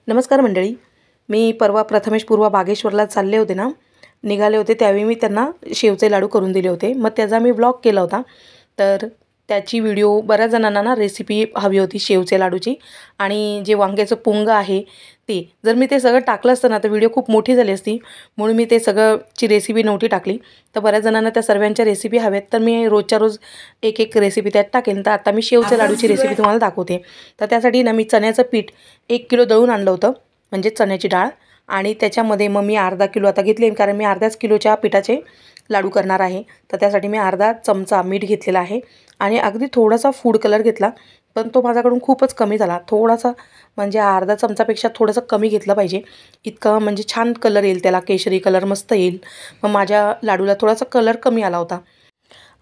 नमस्कार मंडळी. मी परवा प्रथमेश पूर्वा बागेश्वरला चालले होते ना, निघाले होते त्यावेळी मी त्यांना शेवचे लाडू करून दिले होते. मग त्याचा मी ब्लॉग केला होता. तर त्याची व्हिडिओ बऱ्याच जणांना ना रेसिपी हवी होती शेवचे लाडूची. आणि जे वांग्याचं पुंग आहे ते जर मी ते सगळं टाकलं असतं ना तर व्हिडिओ खूप मोठी झाली असती, म्हणून मी ते सगळंची रेसिपी नव्हती टाकली. तर बऱ्याच जणांना त्या सर्वांच्या रेसिपी हव्यात, तर मी रोजच्या रोज एक एक रेसिपी त्यात टाकेन. तर आता मी शेवच्या लाडूची रेसिपी तुम्हाला दाखवते. तर त्यासाठी ना मी चण्याचं पीठ 1 किलो दळून आणलं होतं, म्हणजे चण्याची डाळ. आणि त्याच्यामध्ये मग मी अर्धा किलो आता घेतली, कारण मी अर्ध्याच किलोच्या पिठाचे लाडू करणार आहे. तर त्यासाठी मी अर्धा चमचा मीठ घेतलेला आहे आणि अगदी थोडासा फूड कलर घेतला, पण तो माझ्याकडून खूपच कमी झाला. थोडासा म्हणजे अर्धा चमचापेक्षा थोडंसं कमी घेतलं पाहिजे, इतकं म्हणजे छान कलर येईल त्याला, केशरी कलर मस्त येईल. मग माझ्या लाडूला थोडासा कलर कमी आला होता.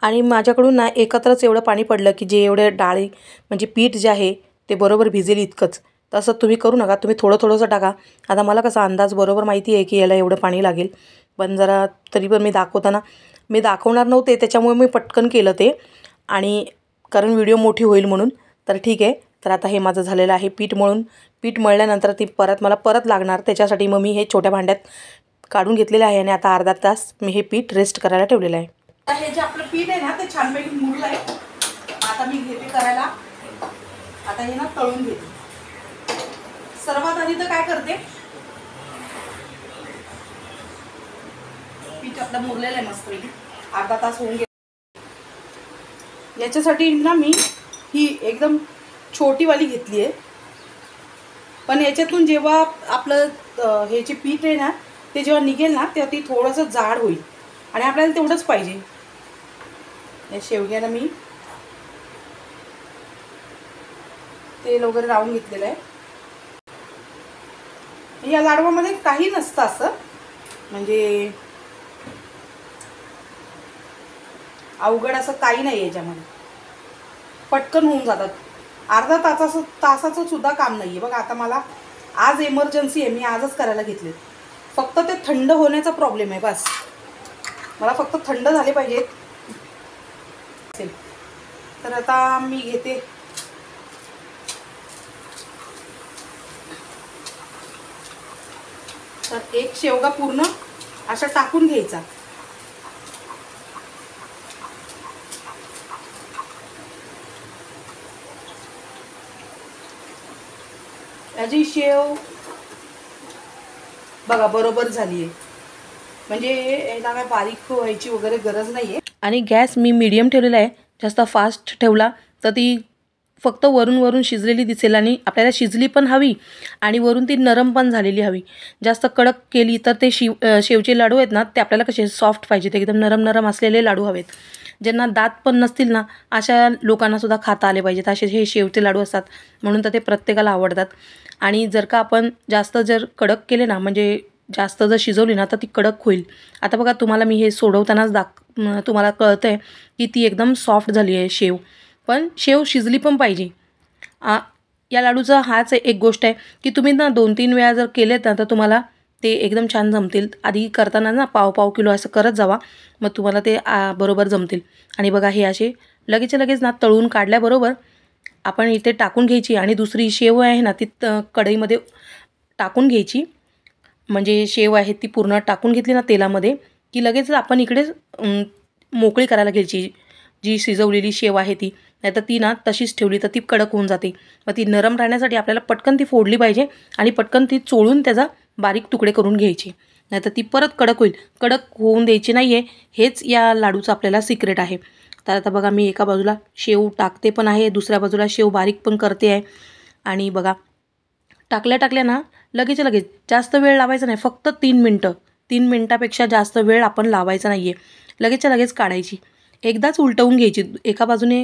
आणि माझ्याकडून ना एकत्रच एवढं पाणी पडलं की जे एवढे डाळी म्हणजे पीठ जे आहे ते बरोबर भिजेल इतकंच. तसं तुम्ही करू नका, तुम्ही थोडं थोडंसं टाका. आता मला कसा अंदाज बरोबर माहिती आहे की याला एवढं पाणी लागेल, पण जरा तरी पण मी दाखवणार नव्हते, त्याच्यामुळे मी पटकन केलं ते. आणि कारण व्हिडिओ मोठी होईल म्हणून. तर ठीक आहे. तर आता हे माझं झालेलं आहे पीठ मळल्यानंतर ती मला परत लागणार, त्याच्यासाठी मग मी हे छोट्या भांड्यात काढून घेतलेलं आहे. आणि आता अर्धा तास मी हे पीठ रेस्ट करायला ठेवलेलं आहे. आता हे जे आपलं पीठ आहे ना ते छानपैकी मुरलं आहे. आता मी घेते करायला, आता हे ना तळून घेते. सर्वात आधी तर काय करते, पीठ आपलं मुरलेलं आहे मस्तपैकी, अर्धा तास होऊन गेला. याच्यासाठी ना मी ही एकदम छोटीवाली घेतली आहे, पण याच्यातून जेव्हा आपलं हे जे पीठ आहे ना ते जेव्हा निघेल ना तेव्हा ती थोडंसं जाड होईल, आणि आपल्याला तेवढंच पाहिजे. या शेवग्याला मी तेल वगैरे लावून घेतलेलं आहे. या लाडवामध्ये काही नसतं असं, म्हणजे अवघड असं काही नाही. याच्यामध्ये पटकन होऊन जातात. अर्धा तासाचं सुद्धा काम नाही आहे. बघा आता मला आज इमर्जन्सी आहे, मी आजच करायला घेतले. फक्त ते थंड होण्याचा प्रॉब्लेम आहे बस. मला फक्त थंड झाले पाहिजेत. तर आता मी घेते. तर एक शेवगा पूर्ण अशा टाकून घ्यायचा. याची शेव बघा बरोबर झाली आहे, म्हणजे याला काय बारीक व्हायची वगैरे गरज नाही आहे. आणि गॅस मी मीडियम ठेवलेला आहे. जास्त फास्ट ठेवला तर ती फक्त वरून शिजलेली दिसेल, आणि आपल्याला शिजली पण हवी आणि वरून ती नरम पण झालेली हवी. जास्त कडक केली तर ते शेवचे लाडू आहेत ना ते आपल्याला कसे सॉफ्ट पाहिजेत, एकदम नरम असलेले लाडू हवेत. ज्यांना दात पण नसतील ना अशा लोकांनासुद्धा खाता आले पाहिजेत, असे हे शेवचे लाडू असतात. म्हणून तर ते प्रत्येकाला आवडतात. आणि जर का आपण जास्त कडक केले ना, म्हणजे जास्त जर शिजवली ना तर ती कडक होईल. आता बघा तुम्हाला मी हे सोडवतानाच तुम्हाला कळतं आहे की ती एकदम सॉफ्ट झाली आहे शेव. पण शेव शिजली पण पाहिजे. या लाडूचा हाच एक गोष्ट आहे की तुम्ही ना 2-3 वेळा जर केलेत ना तर तुम्हाला ते एकदम छान जमतील. आधी करताना ना पाव किलो असं करत जावा, मग तुम्हाला ते बरोबर जमतील. आणि बघा हे असे लगेच ना तळून काढल्याबरोबर आपण इथे टाकून घ्यायची, आणि दुसरी शेव आहे ना ती कढईमध्ये टाकून घ्यायची. म्हणजे शेव आहे ती पूर्ण टाकून घेतली ना तेलामध्ये की लगेच आपण इकडे मोकळी करायला घ्यायची. जी शिजवलेली शेव आहे ती, नाहीतर ती ना तशीच ठेवली तर ती कडक होऊन जाते. मग ती नरम राहण्यासाठी आपल्याला पटकन ती फोडली पाहिजे, आणि पटकन ती चोळून त्याचा बारीक तुकडे करून घ्यायची, नाहीतर ती परत कडक होईल. कडक होऊन द्यायची नाही आहे, हेच या लाडूचं आपल्याला सिक्रेट आहे. तर आता बघा मी एका बाजूला शेव टाकते पण आहे, दुसऱ्या बाजूला शेव बारीक पण करते आहे. आणि बघा टाकल्या ना लगेच जास्त वेळ लावायचा नाही, फक्त 3 मिनटं. 3 मिनटापेक्षा जास्त वेळ आपण लावायचा नाही आहे. लगेच काढायची. एकदाच उलटवून घ्यायची. एका बाजूने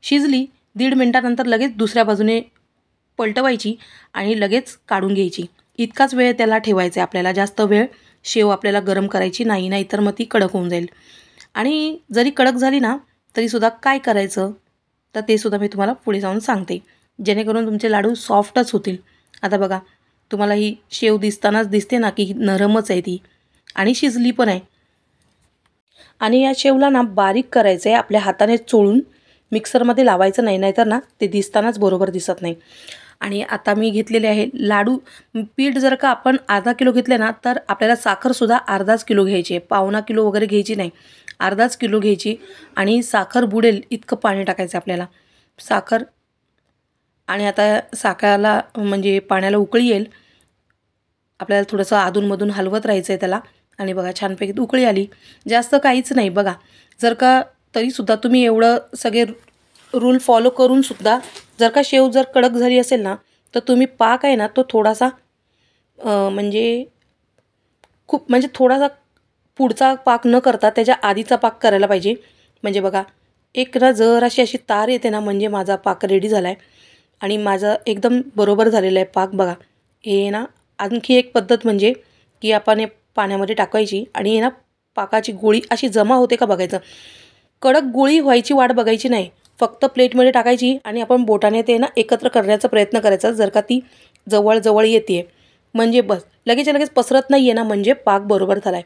शिजली 1.5 मिनटानंतर लगेच दुसऱ्या बाजूने पलटवायची आणि लगेच काढून घ्यायची. इतकाच वेळ त्याला ठेवायचा आहे आपल्याला. जास्त वेळ शेव आपल्याला गरम करायची नाही, नाहीतर मग ती कडक होऊन जाईल. आणि जरी कडक झाली ना तरीसुद्धा काय करायचं तर ते सुद्धा मी तुम्हाला पुढे जाऊन सांगते, जेणेकरून तुमचे लाडू सॉफ्टच होतील. आता बघा तुम्हाला ही शेव दिसतानाच दिसते ना की नरमच आहे ती, आणि शिजली पण आहे. आणि या शेवला ना बारीक करायचं आहे, आपल्या हाताने चोळून मिक्सरमध्ये लावायचं नाही, नाहीतर ना ते दिसतानाच बरोबर दिसत नाही. आणि आता मी घेतलेले आहे लाडू पीठ. जर का आपण अर्धा किलो घेतले ना तर आपल्याला साखरसुद्धा अर्धाच किलो घ्यायची आहे, पावणा किलो वगैरे घ्यायची नाही, अर्धाच किलो घ्यायची. आणि साखर बुडेल इतकं पाणी टाकायचं आपल्याला. साखर आणि आता साखरेला म्हणजे पाण्याला उकळी येईल, आपल्याला थोडंसं अधूनमधून हलवत राहायचं आहे त्याला. आणि बघा छानपैकी उकळी आली, जास्त काहीच नाही बघा. जर का तरीसुद्धा तुम्ही एवढं सगळे रूल फॉलो करूनसुद्धा जर का शेव जर कडक झाली असेल ना तर तुम्ही पाक आहे ना तो थोडासा म्हणजे खूप म्हणजे थोडासा पुढचा पाक न करता त्याच्या आधीचा पाक करायला पाहिजे. म्हणजे बघा एक ना जराशी अशी तार येते ना म्हणजे माझा पाक रेडी झाला आहे आणि माझा एकदम बरोबर झालेला आहे पाक. बघा हे ना आणखी एक पद्धत म्हणजे की आपण हे पाण्यामध्ये टाकायची आणि हे ना पाकाची गोळी अशी जमा होते का बघायचं. कडक गोळी व्हायची वाट बघायची नाही, फक्त प्लेटमध्ये टाकायची आणि आपण बोटाने ते ना एकत्र करण्याचा प्रयत्न करायचा. जर का ती जवळ येते म्हणजे बस, लगेच पसरत नाही आहे ना म्हणजे पाक बरोबर झाला आहे.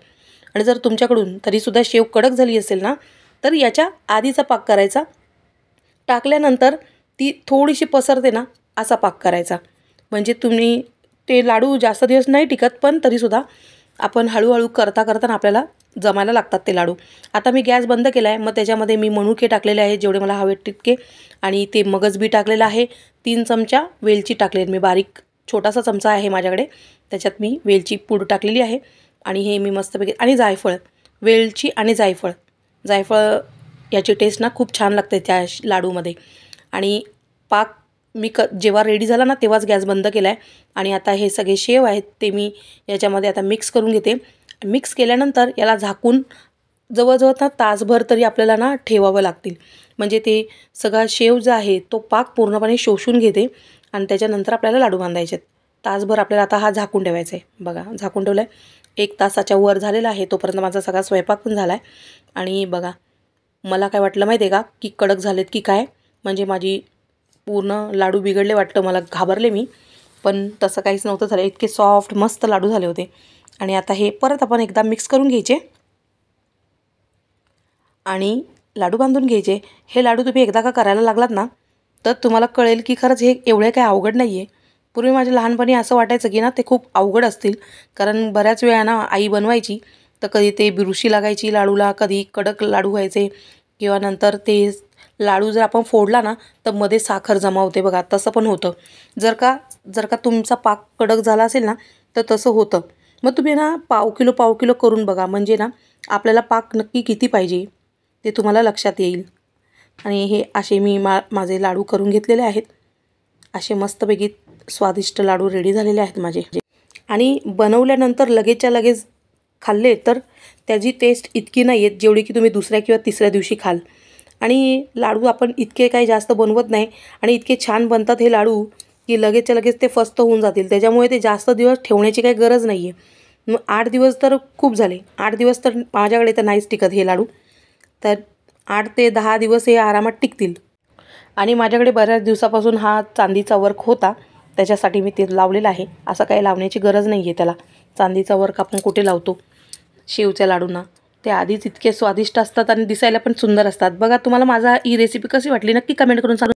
आणि जर तुमच्याकडून तरीसुद्धा शेव कडक झाली असेल ना तर याच्या आधीचा पाक करायचा, टाकल्यानंतर ती थोडीशी पसरते ना असा पाक करायचा. म्हणजे तुम्ही ते लाडू जास्त दिवस नाही टिकत, पण तरीसुद्धा आपण हळूहळू करता आपल्याला जमायला लागतात ते लाडू. आता मी गॅस बंद केला आहे, मग त्याच्यामध्ये मी मनुके टाकलेले आहे जेवढे मला हवे तितके, आणि ते मगज बी टाकलेलं आहे. 3 चमचा वेलची टाकलेली मी, बारीक छोटासा चमचा आहे माझ्याकडे, त्याच्यात मी वेलची पूड टाकलेली आहे. आणि हे मी मस्तपैकी आणि जायफळ, वेलची आणि जायफळ याची टेस्ट ना खूप छान लागते त्या लाडूमध्ये. आणि पाक मी जेव्हा रेडी झाला ना तेव्हाच गॅस बंद केला आहे. आणि आता हे सगळे शेव आहेत ते मी याच्यामध्ये आता मिक्स करून घेते. मिक्स केल्यानंतर याला झाकून जवळजवळ ना तासभर तरी आपल्याला ना ठेवावं लागतील, म्हणजे ते सगळा शेव जो आहे तो पाक पूर्णपणे शोषून घेते आणि त्याच्यानंतर आपल्याला लाडू बांधायचे आहेत. तासभर आपल्याला आता हा झाकून ठेवायचा आहे. बघा झाकून ठेवलं आहे, 1 तासाच्या वर झालेला आहे. तोपर्यंत माझा सगळा स्वयंपाक पण झाला आहे. आणि बघा मला काय वाटलं माहिती आहे का की कडक झालेत की काय, म्हणजे माझी पूर्ण लाडू बिघडले वाटतं, मला घाबरले मी, पण तसं काहीच नव्हतं झालं. इतके सॉफ्ट मस्त लाडू झाले होते. आणि आता हे परत आपण एकदा मिक्स करून घ्यायचे आणि लाडू बांधून घ्यायचे. हे लाडू तुम्ही एकदा का करायला लागलात ना तर तुम्हाला कळेल की खरंच हे एवढे काही अवघड नाही आहे. पूर्वी माझ्या लहानपणी असं वाटायचं की ना ते खूप अवघड असतील, कारण बऱ्याच वेळा ना आई बनवायची तर कधी ते बिरुशी लागायची लाडूला, कधी कडक लाडू व्हायचे, किंवा नंतर ते लाडू जर आपण फोडला ना तर मध्ये साखर जमा होते बघा, तसं पण होतं. जर का तुमचा पाक कडक झाला असेल ना तर तसं होतं. मग तुम्ही ना पाव किलो करून बघा, म्हणजे ना आपल्याला पाक नक्की किती पाहिजे ते तुम्हाला लक्षात येईल. आणि हे असे मी माझे लाडू करून घेतलेले आहेत. असे मस्तपैकी स्वादिष्ट लाडू रेडी झालेले आहेत माझे. आणि बनवल्यानंतर लगेचच्या लगेच खाल्ले तर त्याची टेस्ट इतकी नाही येत जेवढी की तुम्ही दुसऱ्या किंवा तिसऱ्या दिवशी खाल. आणि लाडू आपण इतके काही जास्त बनवत नाही आणि इतके छान बनतात हे लाडू की लगेचच्या लगेच ते फस्त होऊन जातील. त्याच्यामुळे ते जास्त दिवस ठेवण्याची काही गरज नाही आहे. मग 8 दिवस तर खूप झाले, 8 दिवस तर माझ्याकडे तर नाहीच टिकत हे लाडू, तर 8 ते 10 दिवस हे आरामात टिकतील. आणि माझ्याकडे बऱ्याच दिवसापासून हा चांदीचा वर्क होता, त्याच्यासाठी मी ते लावलेला आहे. असं काही लावण्याची गरज नाही आहे त्याला. चांदीचा वर्क आपण कुठे लावतो शेवच्या लाडूंना, ते आधीच इतके स्वादिष्ट असतात आणि दिसायला पण सुंदर असतात. बघा तुम्हाला माझा ही रेसिपी कशी वाटली नक्की कमेंट करून सांगा.